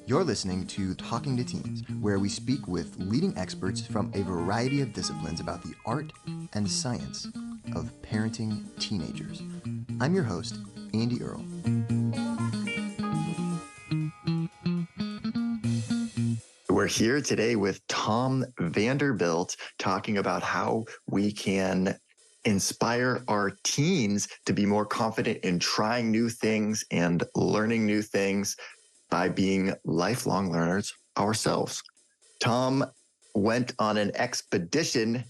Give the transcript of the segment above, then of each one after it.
You're listening to Talking to Teens, where we speak with leading experts from a variety of disciplines about the art and science of parenting teenagers. I'm your host, Andy Earle. We're here today with Tom Vanderbilt talking about how we can inspire our teens to be more confident in trying new things and learning new things by being lifelong learners ourselves. Tom went on an expedition.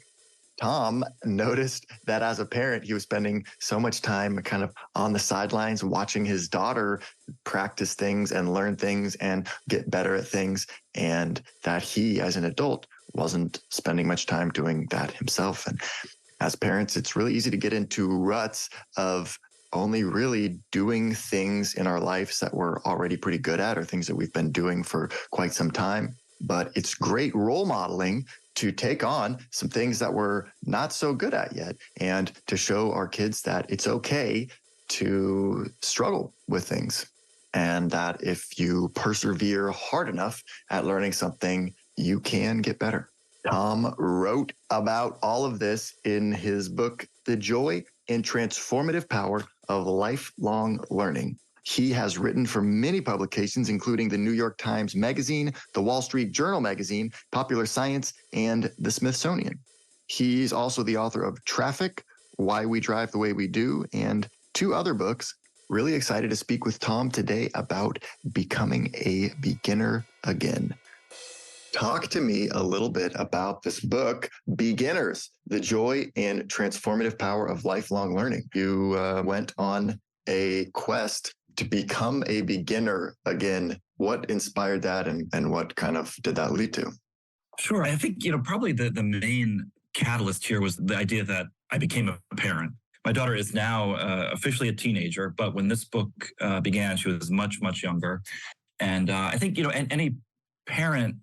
Tom noticed that as a parent, he was spending so much time kind of on the sidelines watching his daughter practice things and learn things and get better at things, and that he, as an adult, wasn't spending much time doing that himself. And as parents, it's really easy to get into ruts of only really doing things in our lives that we're already pretty good at or things that we've been doing for quite some time. But it's great role modeling to take on some things that we're not so good at yet and to show our kids that it's okay to struggle with things and that if you persevere hard enough at learning something, you can get better. Tom wrote about all of this in his book, The Joy and Transformative Power of Lifelong Learning. He has written for many publications, including the New York Times Magazine, the Wall Street Journal Magazine, Popular Science, and the Smithsonian. He's also the author of Traffic, Why We Drive the Way We Do, and 2 other books. Really excited to speak with Tom today about becoming a beginner again. Talk to me a little bit about this book, Beginners, The Joy and Transformative Power of Lifelong Learning. You went on a quest to become a beginner again. What inspired that and what kind of did that lead to? Sure. I think, probably the main catalyst here was the idea that I became a parent. My daughter is now officially a teenager, but when this book began, she was much, much younger. And I think, any parent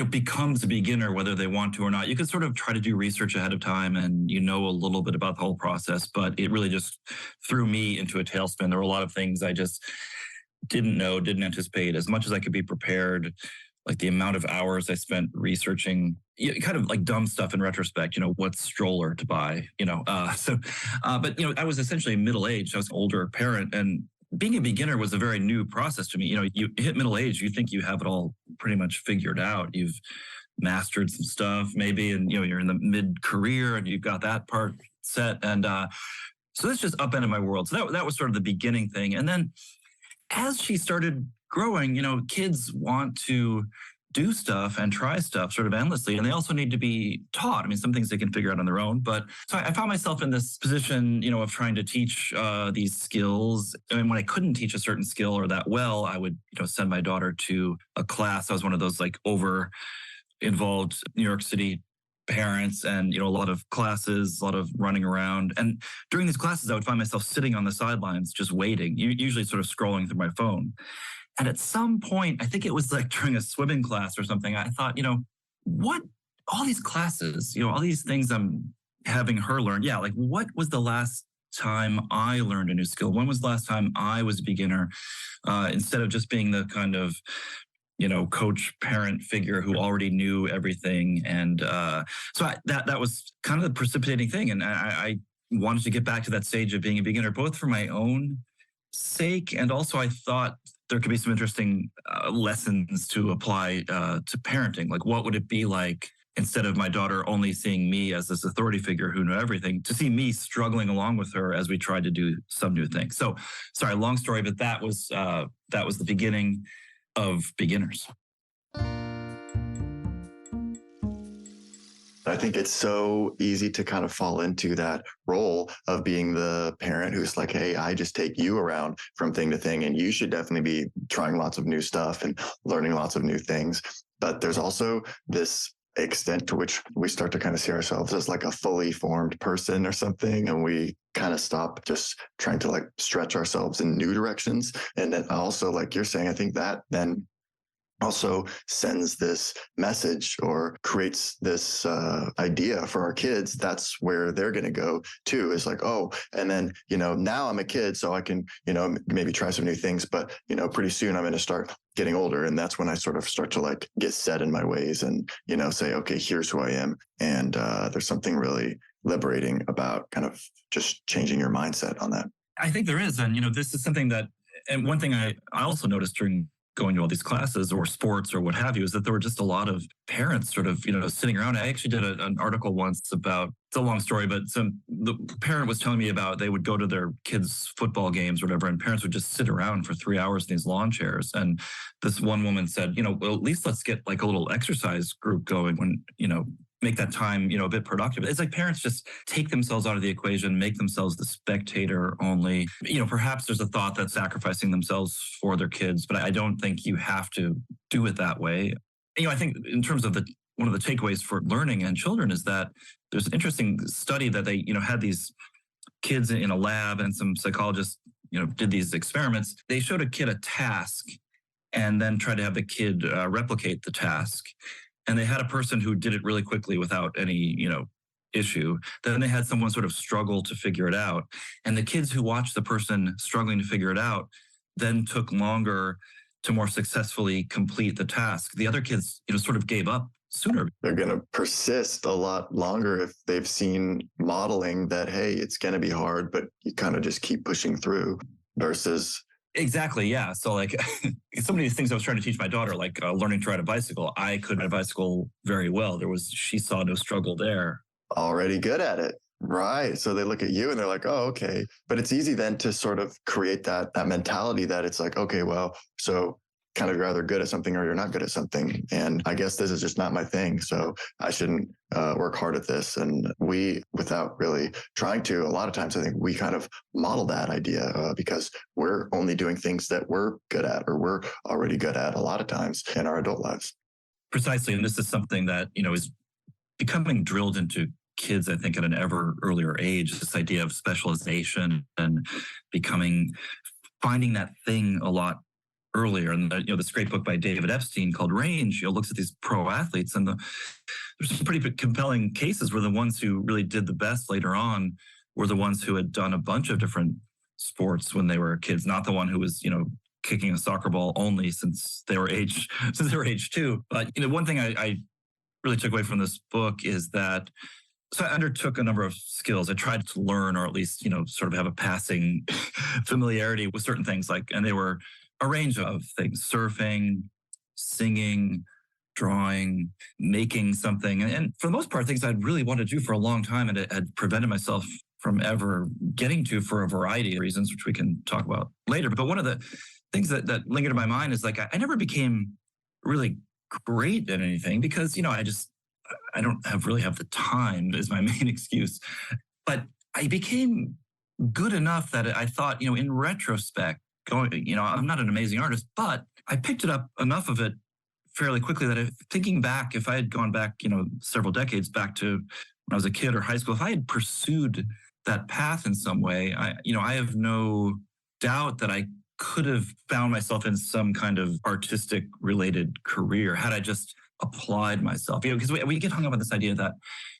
becomes a beginner, whether they want to or not. You can sort of try to do research ahead of time and a little bit about the whole process, but it really just threw me into a tailspin. There were a lot of things I just didn't know, didn't anticipate. As much as I could be prepared, like the amount of hours I spent researching, kind of like dumb stuff in retrospect, what stroller to buy, but I was essentially middle-aged. I was an older parent, and being a beginner was a very new process to me. You hit middle age, you think you have it all pretty much figured out. You've mastered some stuff maybe, and you're in the mid-career and you've got that part set. And so that's just upended my world. So that was sort of the beginning thing. And then as she started growing, kids want to do stuff and try stuff sort of endlessly. And they also need to be taught. I mean, some things they can figure out on their own. But so I found myself in this position, of trying to teach these skills. And when I couldn't teach a certain skill or that well, I would, send my daughter to a class. I was one of those like over involved New York City parents and, a lot of classes, a lot of running around. And during these classes, I would find myself sitting on the sidelines, just waiting, usually sort of scrolling through my phone. And at some point, I think it was like during a swimming class or something, I thought, what, all these classes, all these things I'm having her learn. Yeah, like what was the last time I learned a new skill? When was the last time I was a beginner? Instead of just being the kind of, coach parent figure who already knew everything. And so that was kind of the precipitating thing. And I wanted to get back to that stage of being a beginner, both for my own sake. And also I thought there could be some interesting lessons to apply to parenting. Like, what would it be like, instead of my daughter only seeing me as this authority figure who knew everything, to see me struggling along with her as we tried to do some new things. So, sorry, long story, but that was the beginning of Beginners. I think it's so easy to kind of fall into that role of being the parent who's like, hey, I just take you around from thing to thing, and you should definitely be trying lots of new stuff and learning lots of new things. But there's also this extent to which we start to kind of see ourselves as like a fully formed person or something. And we kind of stop just trying to like stretch ourselves in new directions. And then also, like you're saying, I think that then also sends this message or creates this idea for our kids. That's where they're going to go too. Is like, oh, and then, now I'm a kid, so I can, maybe try some new things, but, pretty soon I'm going to start getting older. And that's when I sort of start to like get set in my ways and, say, okay, here's who I am. And there's something really liberating about kind of just changing your mindset on that. I think there is. And, this is something that, and one thing I also noticed during going to all these classes or sports or what have you, is that there were just a lot of parents sort of, sitting around. I actually did an article once about, it's a long story, but the parent was telling me about, they would go to their kids' football games or whatever, and parents would just sit around for 3 hours in these lawn chairs. And this one woman said, well, at least let's get like a little exercise group going when, make that time, a bit productive. It's like parents just take themselves out of the equation, make themselves the spectator only. Perhaps there's a thought that sacrificing themselves for their kids, but I don't think you have to do it that way. I think in terms of one of the takeaways for learning and children is that there's an interesting study that they, had these kids in a lab, and some psychologists, did these experiments. They showed a kid a task and then tried to have the kid replicate the task. And they had a person who did it really quickly without any, issue. Then they had someone sort of struggle to figure it out. And the kids who watched the person struggling to figure it out then took longer to more successfully complete the task. The other kids, sort of gave up sooner. They're going to persist a lot longer if they've seen modeling that, hey, it's going to be hard, but you kind of just keep pushing through versus. Exactly. Yeah. So like some of these things I was trying to teach my daughter, like learning to ride a bicycle, I could ride a bicycle very well. She saw no struggle there. Already good at it. Right. So they look at you and they're like, oh, okay. But it's easy then to sort of create that mentality that it's like, okay, well, so kind of you're either good at something or you're not good at something. And I guess this is just not my thing. So I shouldn't work hard at this. And we, without really trying to, a lot of times I think we kind of model that idea because we're only doing things that we're good at or we're already good at a lot of times in our adult lives. Precisely. And this is something that, is becoming drilled into kids, I think, at an ever earlier age, this idea of specialization and finding that thing a lot earlier. And this great book by David Epstein called Range, looks at these pro athletes, and there's some pretty compelling cases where the ones who really did the best later on were the ones who had done a bunch of different sports when they were kids, not the one who was, kicking a soccer ball only since they were age 2. But, one thing I really took away from this book is that, so I undertook a number of skills. I tried to learn, or at least, sort of have a passing familiarity with certain things, and they were a range of things: surfing, singing, drawing, making something. And for the most part, things I'd really wanted to do for a long time and it had prevented myself from ever getting to for a variety of reasons, which we can talk about later. But one of the things that lingered in my mind is like, I never became really great at anything because, I don't really have the time is my main excuse. But I became good enough that I thought, in retrospect, I'm not an amazing artist, but I picked it up enough of it fairly quickly that thinking back, if I had gone back, several decades back to when I was a kid or high school, if I had pursued that path in some way, I have no doubt that I could have found myself in some kind of artistic related career had I just applied myself. Because we get hung up on this idea that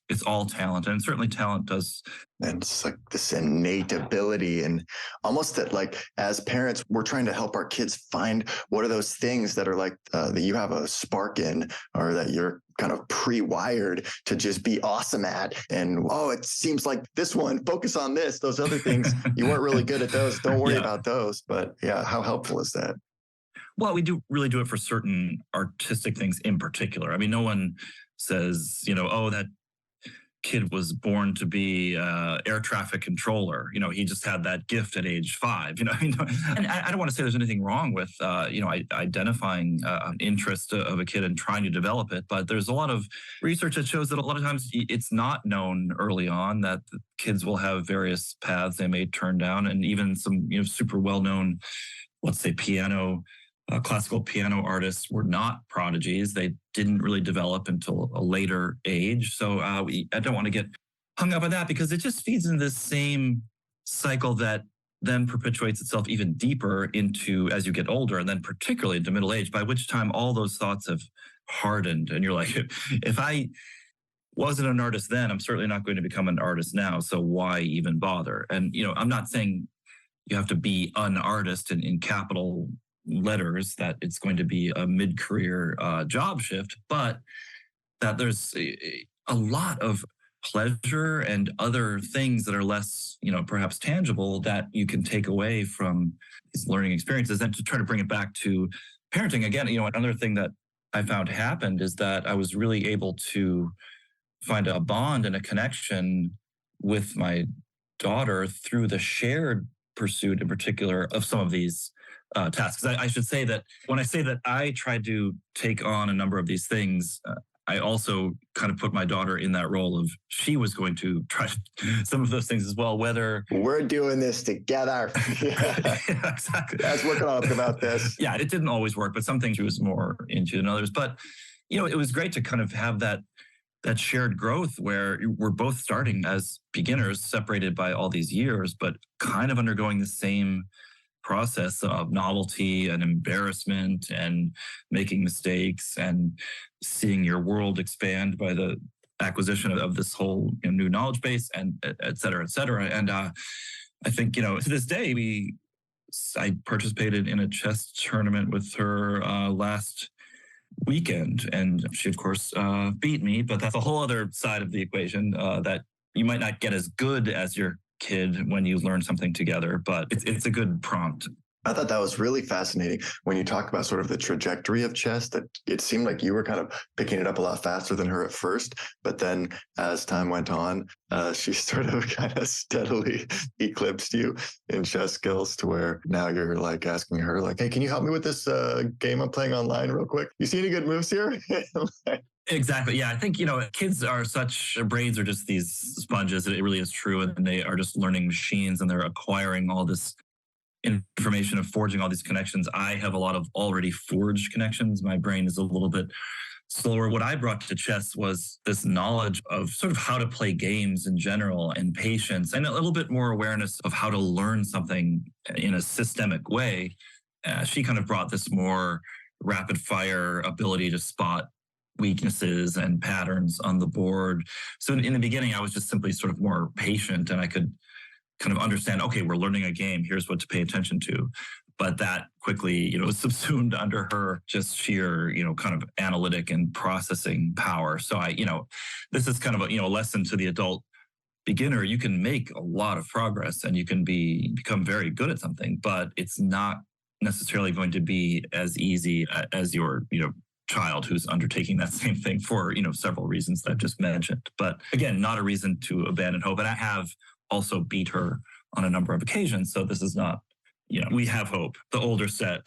it's all talent, and certainly talent does. And it's like this innate ability, and almost that, like, as parents, we're trying to help our kids find what are those things that are like that you have a spark in, or that you're kind of pre-wired to just be awesome at. And it seems like this one, focus on this. Those other things, you weren't really good at those. Don't worry about those. But yeah, how helpful is that? Well, we do really do it for certain artistic things in particular. I mean, no one says, that kid was born to be air traffic controller. He just had that gift at age 5. And I don't want to say there's anything wrong with identifying an interest of a kid and trying to develop it, but there's a lot of research that shows that a lot of times it's not known early on that the kids will have various paths they may turn down, and even some super well-known, let's say, classical piano artists were not prodigies. They didn't really develop until a later age. So I don't want to get hung up on that because it just feeds into this same cycle that then perpetuates itself even deeper into as you get older, and then particularly into middle age, by which time all those thoughts have hardened. And you're like, if I wasn't an artist then, I'm certainly not going to become an artist now. So why even bother? And, I'm not saying you have to be an artist in capital letters, that it's going to be a mid-career job shift, but that there's a lot of pleasure and other things that are less, perhaps tangible, that you can take away from these learning experiences. And to try to bring it back to parenting again, another thing that I found happened is that I was really able to find a bond and a connection with my daughter through the shared pursuit in particular of some of these tasks. I should say that when I say that I tried to take on a number of these things, I also kind of put my daughter in that role of she was going to try some of those things as well, whether we're doing this together. Yeah, exactly. Let's work on about this. Yeah, it didn't always work, but some things she was more into than others. But, it was great to kind of have that shared growth where we're both starting as beginners, separated by all these years, but kind of undergoing the same process of novelty and embarrassment and making mistakes and seeing your world expand by the acquisition of this whole new knowledge base, and et cetera, et cetera. And I think, to this day, I participated in a chess tournament with her last weekend, and she of course beat me, but that's a whole other side of the equation, that you might not get as good as your kid when you learn something together, but it's a good prompt. I thought that was really fascinating when you talk about sort of the trajectory of chess, that it seemed like you were kind of picking it up a lot faster than her at first. But then as time went on, she sort of kind of steadily eclipsed you in chess skills, to where now you're like asking her like, hey, can you help me with this game I'm playing online real quick? You see any good moves here? Exactly. Yeah. I think, kids are their brains are just these sponges. It really is true. And they are just learning machines, and they're acquiring all this information and forging all these connections. I have a lot of already forged connections. My brain is a little bit slower. What I brought to chess was this knowledge of sort of how to play games in general, and patience, and a little bit more awareness of how to learn something in a systemic way. She kind of brought this more rapid fire ability to spot weaknesses and patterns on the board. So in the beginning, I was just simply sort of more patient, and I could kind of understand, okay, we're learning a game, here's what to pay attention to. But that quickly, was subsumed under her just sheer, kind of analytic and processing power. So this is kind of a lesson to the adult beginner. You can make a lot of progress, and you can become very good at something, but it's not necessarily going to be as easy as your, child who's undertaking that same thing for, several reasons that I've just mentioned. But again, not a reason to abandon hope. And I have also beat her on a number of occasions. So this is not, we have hope, the older set.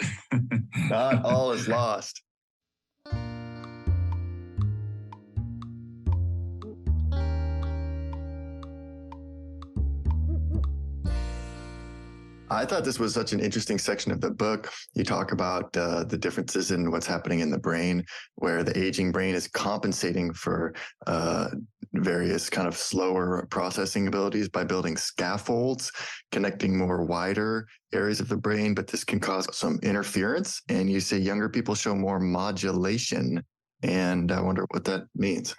Not all is lost. I thought this was such an interesting section of the book. You talk about the differences in what's happening in the brain, where the aging brain is compensating for various kind of slower processing abilities by building scaffolds, connecting more wider areas of the brain, but this can cause some interference. And you say younger people show more modulation. And I wonder what that means.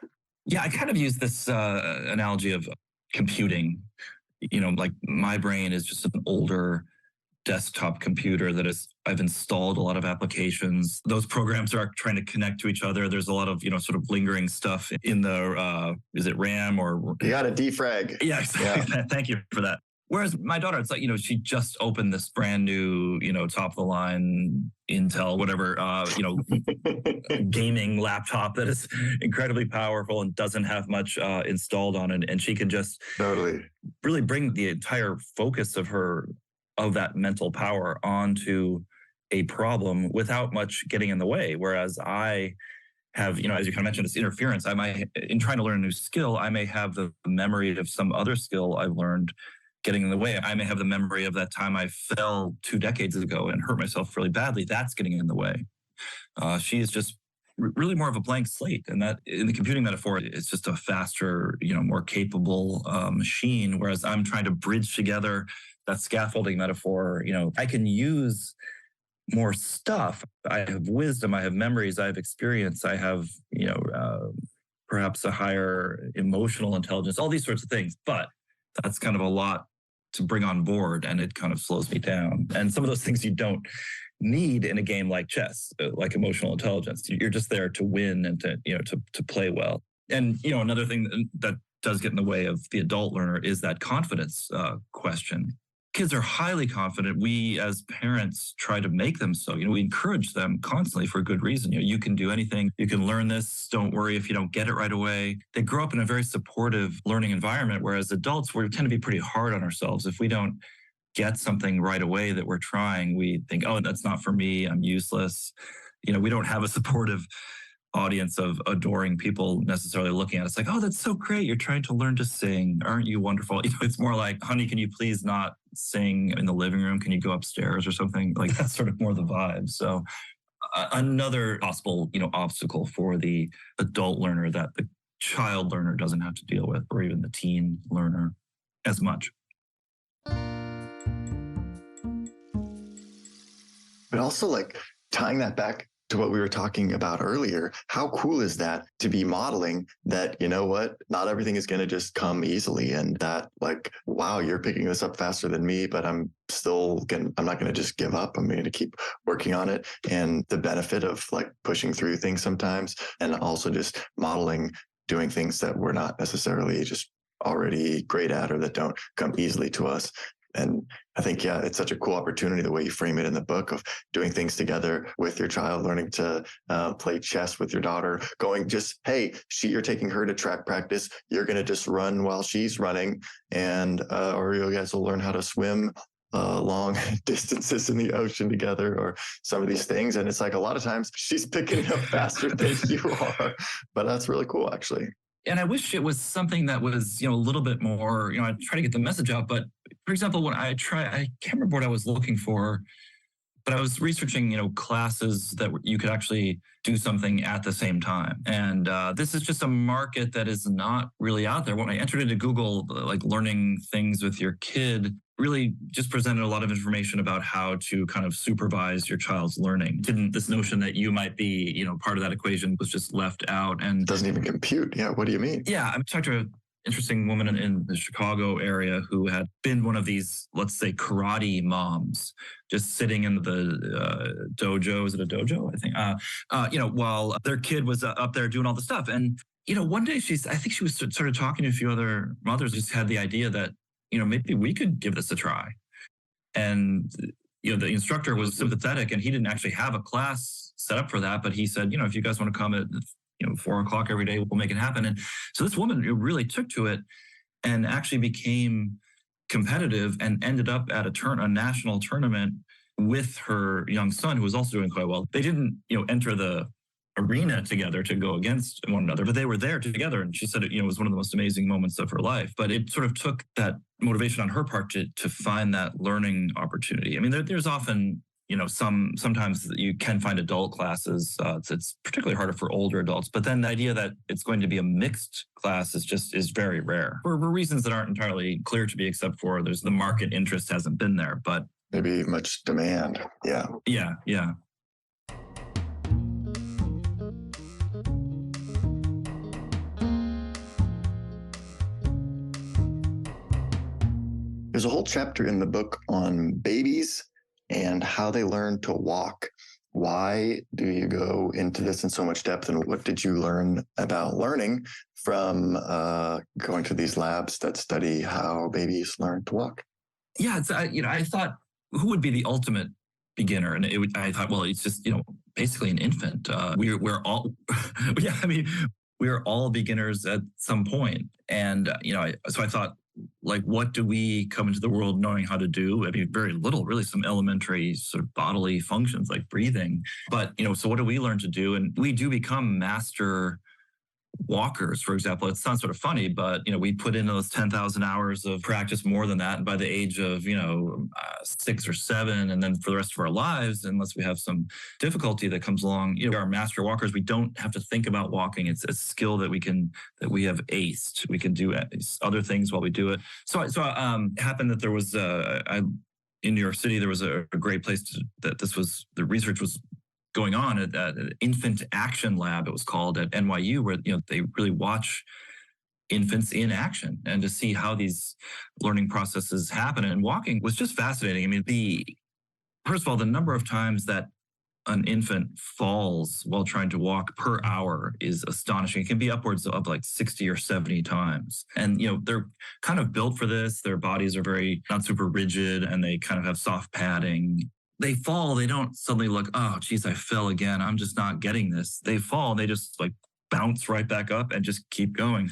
Yeah, I kind of use this analogy of computing. Like my brain is just an older desktop computer that I've installed a lot of applications. Those programs are trying to connect to each other. There's a lot of, sort of lingering stuff in the, is it RAM or? You got to defrag. Yeah, exactly. Yeah. Thank you for that. Whereas my daughter, it's like, she just opened this brand new, top of the line Intel, whatever, gaming laptop that is incredibly powerful and doesn't have much installed on it. And she can just totally really bring the entire focus of that mental power onto a problem without much getting in the way. Whereas I have, as you kind of mentioned, this interference. In trying to learn a new skill, I may have the memory of some other skill I've learned getting in the way. I may have the memory of that time I fell 2 decades ago and hurt myself really badly. That's getting in the way. She is just really more of a blank slate. And that, in the computing metaphor, it's just a faster, more capable machine. Whereas I'm trying to bridge together that scaffolding metaphor, I can use more stuff. I have wisdom, I have memories, I have experience, I have, perhaps a higher emotional intelligence, all these sorts of things. But that's kind of a lot to bring on board, and it kind of slows me down. And some of those things you don't need in a game like chess, like emotional intelligence. You're just there to win and to play well. And another thing that does get in the way of the adult learner is that confidence question. Kids are highly confident. We as parents try to make them so. We encourage them constantly for good reason. You can do anything. You can learn this. Don't worry if you don't get it right away. They grow up in a very supportive learning environment, whereas adults, we tend to be pretty hard on ourselves. If we don't get something right away that we're trying, we think, oh, that's not for me. I'm useless. We don't have a supportive audience of adoring people necessarily looking at us like, oh, that's so great. You're trying to learn to sing. Aren't you wonderful? It's more like, honey, can you please not sing in the living room? Can you go upstairs or something? Like that's sort of more the vibe. So another possible, obstacle for the adult learner that the child learner doesn't have to deal with, or even the teen learner as much. But also, like, tying that back to what we were talking about earlier, how cool is that to be modeling that, not everything is going to just come easily, and that, like, wow, you're picking this up faster than me, but I'm not going to just give up. I'm going to keep working on it. And the benefit of like pushing through things sometimes, and also just modeling, doing things that we're not necessarily just already great at or that don't come easily to us. And I think, yeah, it's such a cool opportunity the way you frame it in the book of doing things together with your child, learning to play chess with your daughter, going just, hey, you're taking her to track practice. You're going to just run while she's running, and or you guys will learn how to swim long distances in the ocean together, or some of these things. And it's like a lot of times she's picking it up faster than you are, but that's really cool, actually. And I wish it was something that was, a little bit more, I try to get the message out. But for example, when I can't remember what I was looking for, but I was researching, classes that you could actually do something at the same time. And this is just a market that is not really out there. When I entered into Google, like learning things with your kid, really just presented a lot of information about how to kind of supervise your child's learning. This notion that you might be, part of that equation was just left out. And doesn't even compute. Yeah. What do you mean? Yeah. I talked to an interesting woman in the Chicago area who had been one of these, let's say, karate moms, just sitting in the dojo. Is it a dojo? I think, while their kid was up there doing all the stuff. And, one day I think she was sort of talking to a few other mothers, just had the idea that, maybe we could give this a try. And, the instructor was sympathetic, and he didn't actually have a class set up for that. But he said, if you guys want to come at 4:00 every day, we'll make it happen. And so this woman really took to it and actually became competitive and ended up at a national tournament with her young son, who was also doing quite well. They didn't, enter the arena together to go against one another, but they were there together. And she said it, was one of the most amazing moments of her life. But it sort of took that motivation on her part to find that learning opportunity. I mean, there's often, sometimes you can find adult classes. It's particularly harder for older adults. But then the idea that it's going to be a mixed class is very rare for reasons that aren't entirely clear to me, except for there's the market interest hasn't been there. But maybe much demand. Yeah. Yeah. There's a whole chapter in the book on babies and how they learn to walk. Why do you go into this in so much depth, and what did you learn about learning from going to these labs that study how babies learn to walk? Yeah, I thought, who would be the ultimate beginner? And I thought, well, it's just, basically an infant. We're all, yeah, I mean, we're all beginners at some point. And, so I thought, like, what do we come into the world knowing how to do? I mean, very little, really, some elementary sort of bodily functions like breathing. But, so what do we learn to do? And we do become master walkers, for example. It sounds sort of funny, but we put in those 10,000 hours of practice, more than that. And by the age of 6 or 7, and then for the rest of our lives, unless we have some difficulty that comes along, our master walkers, we don't have to think about walking. It's a skill that we have aced. We can do other things while we do it. So it happened that there was in New York City, there was a great place the research was going on at Infant Action Lab, it was called, at NYU, where they really watch infants in action and to see how these learning processes happen. And walking was just fascinating. I mean, first of all, the number of times that an infant falls while trying to walk per hour is astonishing. It can be upwards of like 60 or 70 times. And, they're kind of built for this. Their bodies are not super rigid, and they kind of have soft padding. They fall, they don't suddenly look, oh, geez, I fell again, I'm just not getting this. They fall, and they just like bounce right back up and just keep going.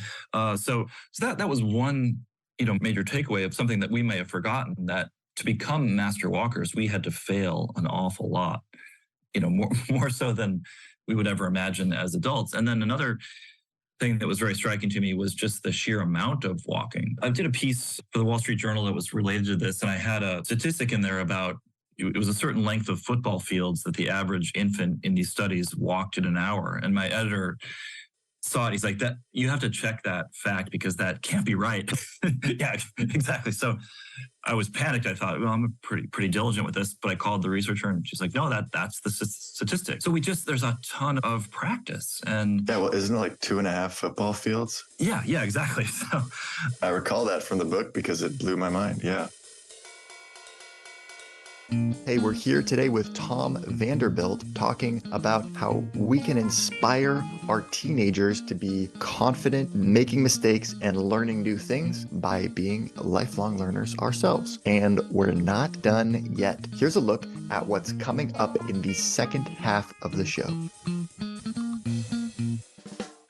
So that was one, major takeaway of something that we may have forgotten, that to become master walkers, we had to fail an awful lot, more so than we would ever imagine as adults. And then another thing that was very striking to me was just the sheer amount of walking. I did a piece for the Wall Street Journal that was related to this, and I had a statistic in there about it was a certain length of football fields that the average infant in these studies walked in an hour. And my editor saw it. He's like, "That you have to check that fact, because that can't be right." Yeah, exactly. So I was panicked. I thought, well, I'm pretty diligent with this, but I called the researcher, and she's like, "No, that's the statistic." So there's a ton of practice. And yeah, well, isn't it like 2.5 football fields? Yeah, exactly. So I recall that from the book because it blew my mind. Yeah. Hey, we're here today with Tom Vanderbilt talking about how we can inspire our teenagers to be confident, making mistakes, and learning new things by being lifelong learners ourselves. And we're not done yet. Here's a look at what's coming up in the second half of the show.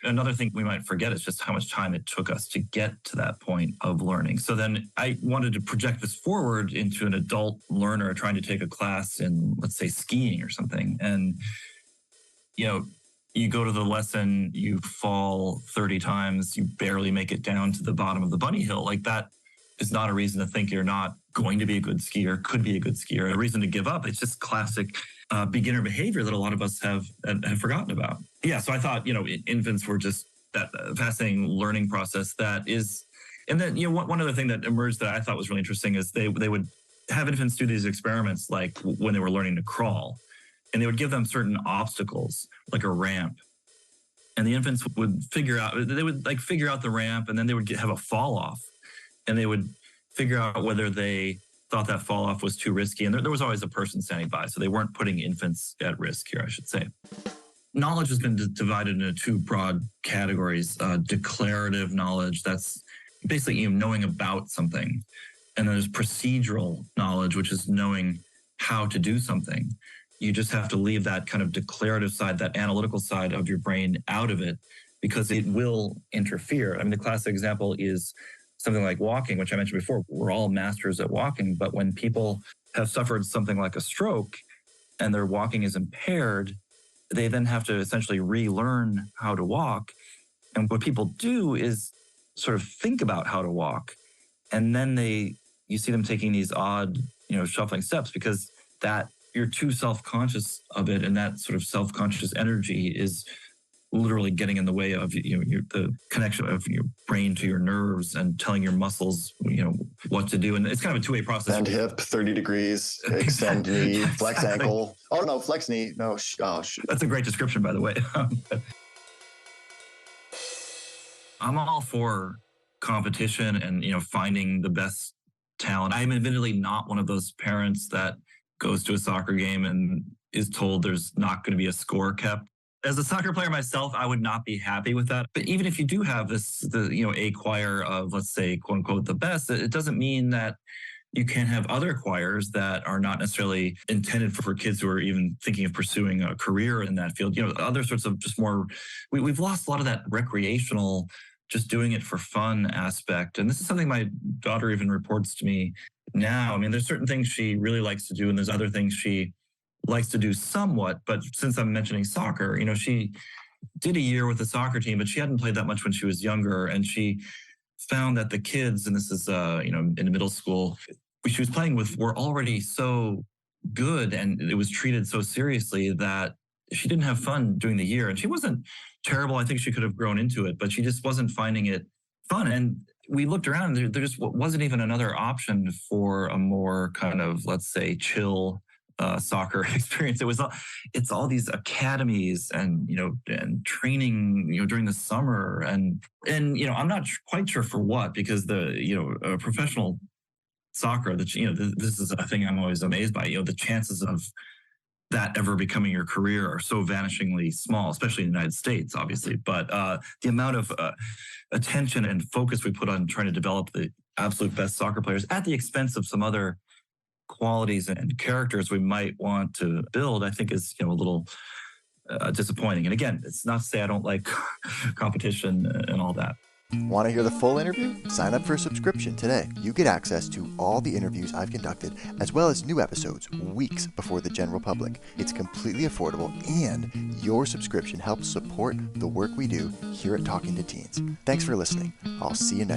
Another thing we might forget is just how much time it took us to get to that point of learning. So then I wanted to project this forward into an adult learner trying to take a class in, let's say, skiing or something. And, you go to the lesson, you fall 30 times, you barely make it down to the bottom of the bunny hill. Like, that is not a reason to think you're not going to be a good skier, could be a good skier, a reason to give up. It's just classic beginner behavior that a lot of us have forgotten about. Yeah, so I thought, infants were just that fascinating learning process that is. And then, one other thing that emerged that I thought was really interesting is they would have infants do these experiments, like when they were learning to crawl, and they would give them certain obstacles, like a ramp. And the infants would figure out the ramp, and then they would have a fall off, and they would figure out whether they thought that fall off was too risky. And there was always a person standing by, so they weren't putting infants at risk here, I should say. Knowledge has been divided into two broad categories. Declarative knowledge, that's basically knowing about something. And then there's procedural knowledge, which is knowing how to do something. You just have to leave that kind of declarative side, that analytical side of your brain out of it, because it will interfere. I mean, the classic example is something like walking, which I mentioned before. We're all masters at walking, but when people have suffered something like a stroke and their walking is impaired, they then have to essentially relearn how to walk. And what people do is sort of think about how to walk. And then you see them taking these odd, shuffling steps, because that you're too self-conscious of it. And that sort of self-conscious energy is literally getting in the way of the connection of your brain to your nerves and telling your muscles what to do. And it's kind of a two-way process. Bend hip 30 degrees, extend knee, flex ankle. Oh no, flex knee. No, that's a great description, by the way. I'm all for competition and finding the best talent. I'm admittedly not one of those parents that goes to a soccer game and is told there's not going to be a score kept. As a soccer player myself, I would not be happy with that. But even if you do have a choir of, let's say, quote unquote, the best, it doesn't mean that you can't have other choirs that are not necessarily intended for kids who are even thinking of pursuing a career in that field. Other sorts of just more, we've lost a lot of that recreational, just doing it for fun aspect. And this is something my daughter even reports to me now. I mean, there's certain things she really likes to do, and there's other things she likes to do somewhat. But since I'm mentioning soccer, she did a year with the soccer team, but she hadn't played that much when she was younger. And she found that the kids, and this is, in middle school, she was playing with were already so good and it was treated so seriously that she didn't have fun doing the year. And she wasn't terrible. I think she could have grown into it, but she just wasn't finding it fun. And we looked around and there just wasn't even another option for a more kind of, let's say, chill soccer experience. It's all these academies and and training during the summer and I'm not quite sure for what, because the professional soccer, that this is a thing I'm always amazed by. The chances of that ever becoming your career are so vanishingly small, especially in the United States, obviously. But the amount of attention and focus we put on trying to develop the absolute best soccer players at the expense of some other qualities and characters we might want to build, I think is a little disappointing. And again, it's not to say I don't like competition and all that. Want to hear the full interview? Sign up for a subscription today. You get access to all the interviews I've conducted, as well as new episodes weeks before the general public. It's completely affordable, and your subscription helps support the work we do here at Talking to Teens. Thanks for listening. I'll see you next time.